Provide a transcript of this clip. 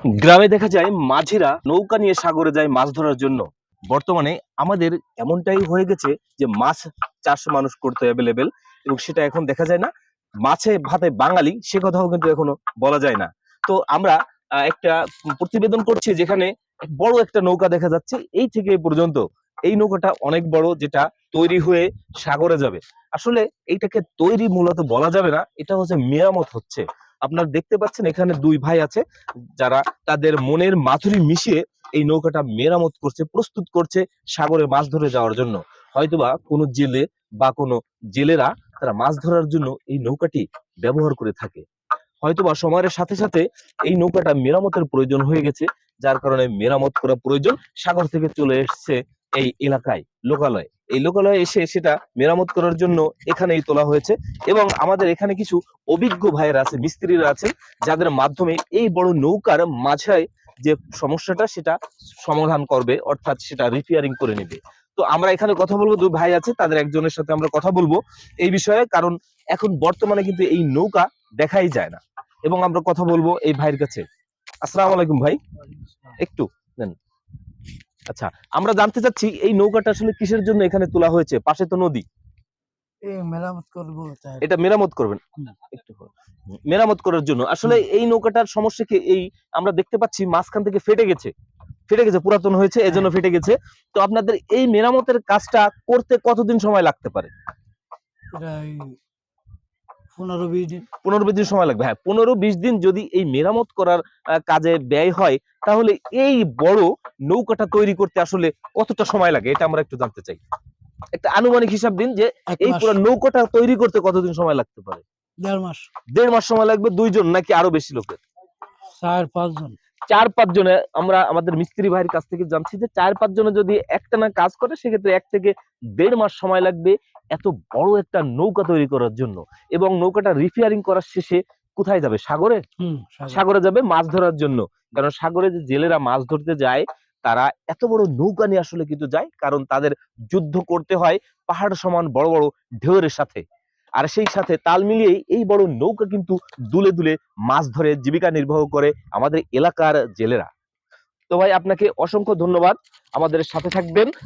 গ্রামে দেখা যায় মাঝিরা নৌকা নিয়ে সাগরে যায় মাছ ধরার জন্য। বর্তমানে আমাদের এমনটাই হয়ে গেছে যে মাছ চাষ মানুষ করতে অ্যাভেলেবেল, এবং সেটা এখন দেখা যায় না। মাছে ভাতে বাঙালি সে কথাও কিন্তু এখনো বলা যায় না। তো আমরা একটা প্রতিবেদন করছি যেখানে বড় একটা নৌকা দেখা যাচ্ছে এই থেকে এই পর্যন্ত। এই নৌকাটা অনেক বড়, যেটা তৈরি হয়ে সাগরে যাবে। আসলে এইটাকে তৈরি মূলত বলা যাবে না, এটা হচ্ছে মেরামত হচ্ছে। আপনারা দেখতে পাচ্ছেন এখানে দুই ভাই আছে যারা তাদের মনের মাধুরী মিশিয়ে এই নৌকাটা মেরামত করছে, প্রস্তুত করছে সাগরে মাছ ধরে যাওয়ার জন্য। হয়তোবা কোনো জেলে বা কোনো জেলেরা তারা মাছ ধরার জন্য এই নৌকাটি ব্যবহার করে থাকে। হয়তোবা সময়ের সাথে সাথে এই নৌকাটা মেরামতের প্রয়োজন হয়ে গেছে, যার কারণে মেরামত করা প্রয়োজন। সাগর থেকে চলে এসছে এই এলাকায় লোকালয়, এই লোকালয়ে এসে সেটা মেরামত করার জন্য এখানেই তোলা হয়েছে। এবং আমাদের এখানে কিছু অভিজ্ঞ ভাইয়েরা আছে, মিস্ত্রিরা আছেন, যাদের মাধ্যমে এই বড় নৌকার মাঝায় যে সমস্যাটা সেটা সমাধান করবে, অর্থাৎ সেটা রিপেয়ারিং করে নেবে। তো আমরা এখানে কথা বলবো, দুই ভাই আছে, তাদের একজনের সাথে আমরা কথা বলবো এই বিষয়ে, কারণ এখন বর্তমানে কিন্তু এই নৌকা দেখাই যায় না। এবং আমরা কথা বলবো এই ভাইয়ের কাছে। আসসালামু আলাইকুম ভাই, একটু নেন। আচ্ছা, আমরা জানতে চাচ্ছি এই নৌকাটা আসলে কিসের জন্য এখানে তোলা হয়েছে? পাশে তো নদী। মেরামত করবো চাই। এটা মেরামত করবেন একটু মেরামত করার জন্য। আসলে এই নৌকাটার সমস্যা কি? এই আমরা দেখতে পাচ্ছি মাঝখান থেকে ফেটে গেছে, পুরাতন হয়েছে এজন্য ফেটে গেছে। তো আপনাদের এই মেরামতের কাজটা করতে কতদিন সময় লাগতে পারে? প্রায় 15-20 দিন। 15-20 দিন সময় লাগবে। হ্যাঁ, 15-20 দিন যদি এই মেরামত করার কাজে ব্যয় হয়, তাহলে এই বড় নৌকাটা তৈরি করতে আসলে কতটা সময় লাগে এটা আমরা একটু জানতে চাই। একটা আনুমানিক হিসাব দিন যে 1 এই মাস, পুরো নৌকাটা তৈরি করতে কতদিন সময় লাগতে পারে? 1.5 মাস, 1.5 মাস সময় লাগবে। দুইজন নাকি আরো বেশি লোকের? 4-5 জন। 4-5 জনে আমরা আমাদের মিস্ত্রি ভাইয়ের কাছ থেকে জানছি যে 4-5 জনে যদি একটানা কাজ করে সেক্ষেত্রে 1 থেকে 1.5 মাস সময় লাগবে এত বড় একটা নৌকা তৈরি করার জন্য। এবং নৌকাটা রিপেয়ারিং করার শেষে কোথায় যাবে? সাগরে। সাগর। সাগরে যাবে মাছ ধরার জন্য। কারণ সাগরে যে জেলেরা মাছ ধরতে যায়, তারা এত বড় নৌকা নিয়ে আসলে কিন্তু যায়, কারণ তাদের যুদ্ধ করতে হয় পাহাড় সমান বড় বড় ঢেউয়ের সাথে। আর সেই সাথে তাল মিলিয়েই এই বড় নৌকা কিন্তু দুলে দুলে মাছ ধরে জীবিকা নির্বাহ করে আমাদের এলাকার জেলেরা। তো ভাই, আপনাকে অসংখ্য ধন্যবাদ, আমাদের সাথে থাকবেন।